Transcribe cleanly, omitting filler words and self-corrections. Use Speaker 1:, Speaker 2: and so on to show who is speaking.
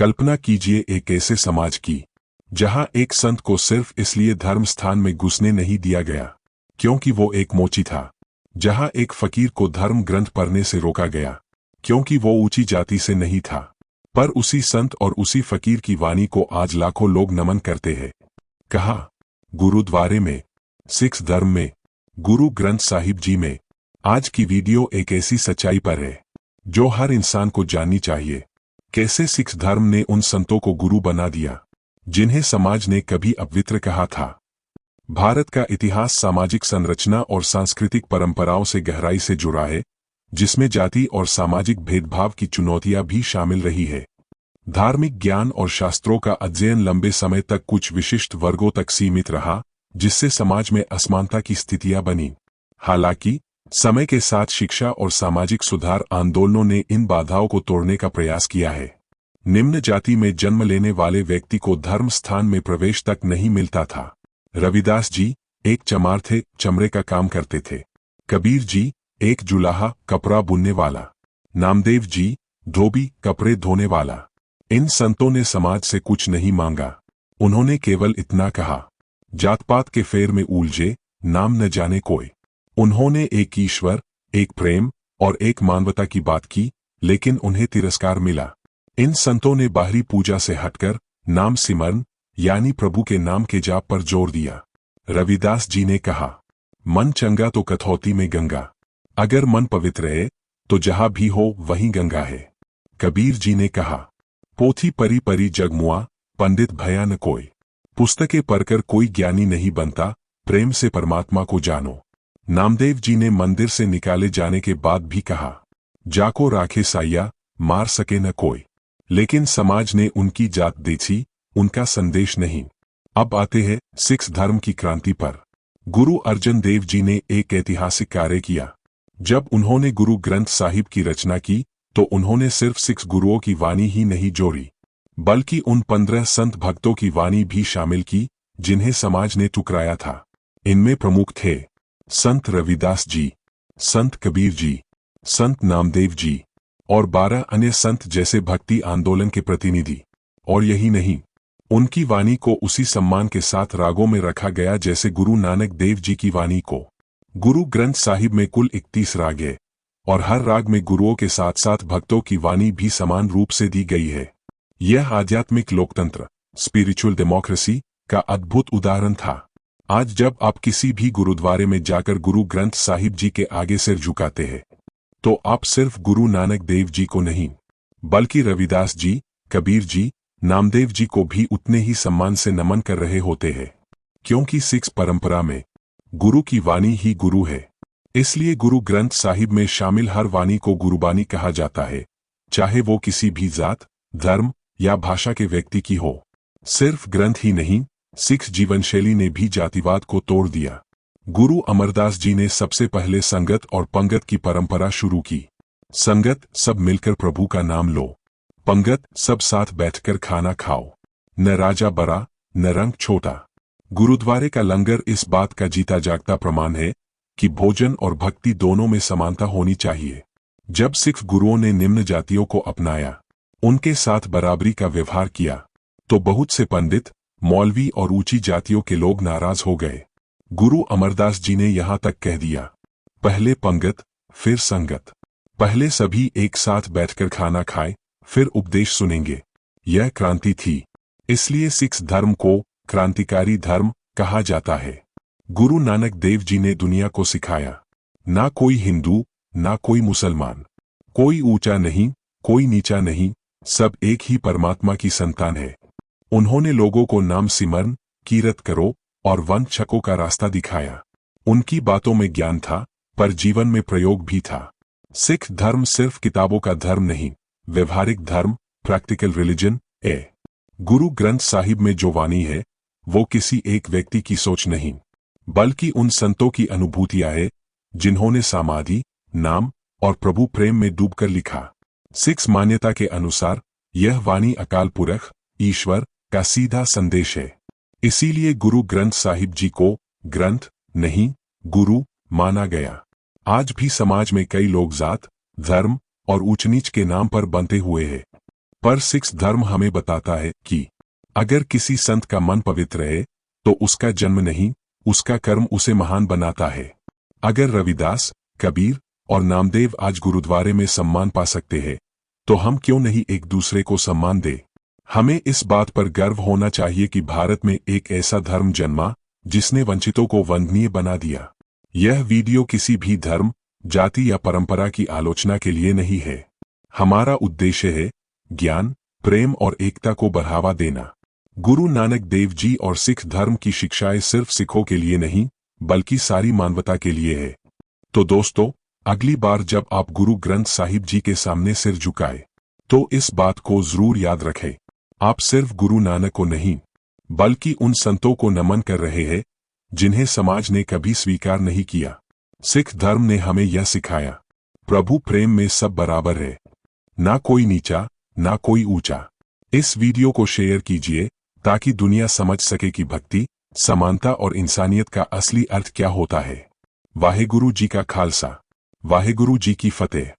Speaker 1: कल्पना कीजिए एक ऐसे समाज की जहां एक संत को सिर्फ इसलिए धर्म स्थान में घुसने नहीं दिया गया क्योंकि वो एक मोची था, जहां एक फकीर को धर्म ग्रंथ पढ़ने से रोका गया क्योंकि वो ऊंची जाति से नहीं था। पर उसी संत और उसी फकीर की वाणी को आज लाखों लोग नमन करते हैं। कहा, गुरुद्वारे में, सिख धर्म में, गुरु ग्रंथ साहिब जी में। आज की वीडियो एक ऐसी सच्चाई पर है जो हर इंसान को जाननी चाहिए। कैसे सिख धर्म ने उन संतों को गुरु बना दिया जिन्हें समाज ने कभी अपवित्र कहा था। भारत का इतिहास सामाजिक संरचना और सांस्कृतिक परंपराओं से गहराई से जुड़ा है, जिसमें जाति और सामाजिक भेदभाव की चुनौतियां भी शामिल रही है। धार्मिक ज्ञान और शास्त्रों का अध्ययन लंबे समय तक कुछ विशिष्ट वर्गों तक सीमित रहा, जिससे समाज में असमानता की स्थितियां बनी। हालांकि समय के साथ शिक्षा और सामाजिक सुधार आंदोलनों ने इन बाधाओं को तोड़ने का प्रयास किया है। निम्न जाति में जन्म लेने वाले व्यक्ति को धर्म स्थान में प्रवेश तक नहीं मिलता था। रविदास जी एक चमार थे, चमड़े का काम करते थे। कबीर जी एक जुलाहा, कपड़ा बुनने वाला। नामदेव जी धोबी, कपड़े धोने वाला। इन संतों ने समाज से कुछ नहीं मांगा। उन्होंने केवल इतना कहा, जात पात के फेर में उलझे नाम न जाने कोई। उन्होंने एक ईश्वर, एक प्रेम और एक मानवता की बात की, लेकिन उन्हें तिरस्कार मिला। इन संतों ने बाहरी पूजा से हटकर नाम सिमरन यानी प्रभु के नाम के जाप पर जोर दिया। रविदास जी ने कहा, मन चंगा तो कथौती में गंगा। अगर मन पवित्र है तो जहां भी हो वहीं गंगा है। कबीर जी ने कहा, पोथी परी परी जगमुआ, पंडित भया न कोई। पुस्तकें पढ़कर कोई ज्ञानी नहीं बनता, प्रेम से परमात्मा को जानो। नामदेव जी ने मंदिर से निकाले जाने के बाद भी कहा, जाको राखे साया, मार सके न कोई। लेकिन समाज ने उनकी जात देखी, उनका संदेश नहीं। अब आते हैं सिख धर्म की क्रांति पर। गुरु अर्जन देव जी ने एक ऐतिहासिक कार्य किया। जब उन्होंने गुरु ग्रंथ साहिब की रचना की तो उन्होंने सिर्फ सिख गुरुओं की वाणी ही नहीं जोड़ी, बल्कि उन 15 संत भक्तों की वाणी भी शामिल की जिन्हें समाज ने ठुकराया था। इनमें प्रमुख थे संत रविदास जी, संत कबीर जी, संत नामदेव जी और 12 अन्य संत जैसे भक्ति आंदोलन के प्रतिनिधि। और यही नहीं, उनकी वाणी को उसी सम्मान के साथ रागों में रखा गया जैसे गुरु नानक देव जी की वाणी को। गुरु ग्रंथ साहिब में कुल 31 राग है और हर राग में गुरुओं के साथ साथ भक्तों की वाणी भी समान रूप से दी गई है। यह आध्यात्मिक लोकतंत्र, स्पिरिचुअल डेमोक्रेसी का अद्भुत उदाहरण था। आज जब आप किसी भी गुरुद्वारे में जाकर गुरु ग्रंथ साहिब जी के आगे सिर झुकाते हैं तो आप सिर्फ गुरु नानक देव जी को नहीं, बल्कि रविदास जी, कबीर जी, नामदेव जी को भी उतने ही सम्मान से नमन कर रहे होते हैं। क्योंकि सिख परंपरा में गुरु की वाणी ही गुरु है, इसलिए गुरु ग्रंथ साहिब में शामिल हर वाणी को गुरुबानी कहा जाता है, चाहे वो किसी भी जात, धर्म या भाषा के व्यक्ति की हो। सिर्फ ग्रंथ ही नहीं, सिख जीवन शैली ने भी जातिवाद को तोड़ दिया। गुरु अमरदास जी ने सबसे पहले संगत और पंगत की परंपरा शुरू की। संगत, सब मिलकर प्रभु का नाम लो। पंगत, सब साथ बैठकर खाना खाओ। न राजा बड़ा न रंग छोटा। गुरुद्वारे का लंगर इस बात का जीता जागता प्रमाण है कि भोजन और भक्ति दोनों में समानता होनी चाहिए। जब सिख गुरुओं ने निम्न जातियों को अपनाया, उनके साथ बराबरी का व्यवहार किया, तो बहुत से पंडित, मौलवी और ऊंची जातियों के लोग नाराज हो गए। गुरु अमरदास जी ने यहां तक कह दिया, पहले पंगत फिर संगत। पहले सभी एक साथ बैठकर खाना खाएं, फिर उपदेश सुनेंगे। यह क्रांति थी। इसलिए सिख धर्म को क्रांतिकारी धर्म कहा जाता है। गुरु नानक देव जी ने दुनिया को सिखाया, ना कोई हिंदू ना कोई मुसलमान, कोई ऊंचा नहीं कोई नीचा नहीं, सब एक ही परमात्मा की संतान है। उन्होंने लोगों को नाम सिमरन, कीरत करो और वन छको का रास्ता दिखाया। उनकी बातों में ज्ञान था, पर जीवन में प्रयोग भी था। सिख धर्म सिर्फ किताबों का धर्म नहीं, व्यवहारिक धर्म, प्रैक्टिकल रिलीजन है। गुरु ग्रंथ साहिब में जो वाणी है वो किसी एक व्यक्ति की सोच नहीं, बल्कि उन संतों की अनुभूतियां है जिन्होंने समाधि, नाम और प्रभु प्रेम में डूबकर लिखा। सिख मान्यता के अनुसार यह वाणी अकाल पुरख, ईश्वर का सीधा संदेश है। इसीलिए गुरु ग्रंथ साहिब जी को ग्रंथ नहीं गुरु माना गया। आज भी समाज में कई लोग जात, धर्म और ऊंच नीच के नाम पर बंधे हुए हैं। पर सिख धर्म हमें बताता है कि अगर किसी संत का मन पवित्र है तो उसका जन्म नहीं, उसका कर्म उसे महान बनाता है। अगर रविदास, कबीर और नामदेव आज गुरुद्वारे में सम्मान पा सकते हैं तो हम क्यों नहीं एक दूसरे को सम्मान दें। हमें इस बात पर गर्व होना चाहिए कि भारत में एक ऐसा धर्म जन्मा जिसने वंचितों को वंदनीय बना दिया। यह वीडियो किसी भी धर्म, जाति या परंपरा की आलोचना के लिए नहीं है। हमारा उद्देश्य है ज्ञान, प्रेम और एकता को बढ़ावा देना। गुरु नानक देव जी और सिख धर्म की शिक्षाएं सिर्फ सिखों के लिए नहीं बल्कि सारी मानवता के लिए है। तो दोस्तों, अगली बार जब आप गुरु ग्रंथ साहिब जी के सामने सिर झुकाए तो इस बात को जरूर याद रखें, आप सिर्फ गुरु नानक को नहीं बल्कि उन संतों को नमन कर रहे हैं जिन्हें समाज ने कभी स्वीकार नहीं किया। सिख धर्म ने हमें यह सिखाया, प्रभु प्रेम में सब बराबर है, ना कोई नीचा ना कोई ऊंचा। इस वीडियो को शेयर कीजिए ताकि दुनिया समझ सके कि भक्ति, समानता और इंसानियत का असली अर्थ क्या होता है। वाहेगुरु जी का खालसा, वाहेगुरु जी की फतेह।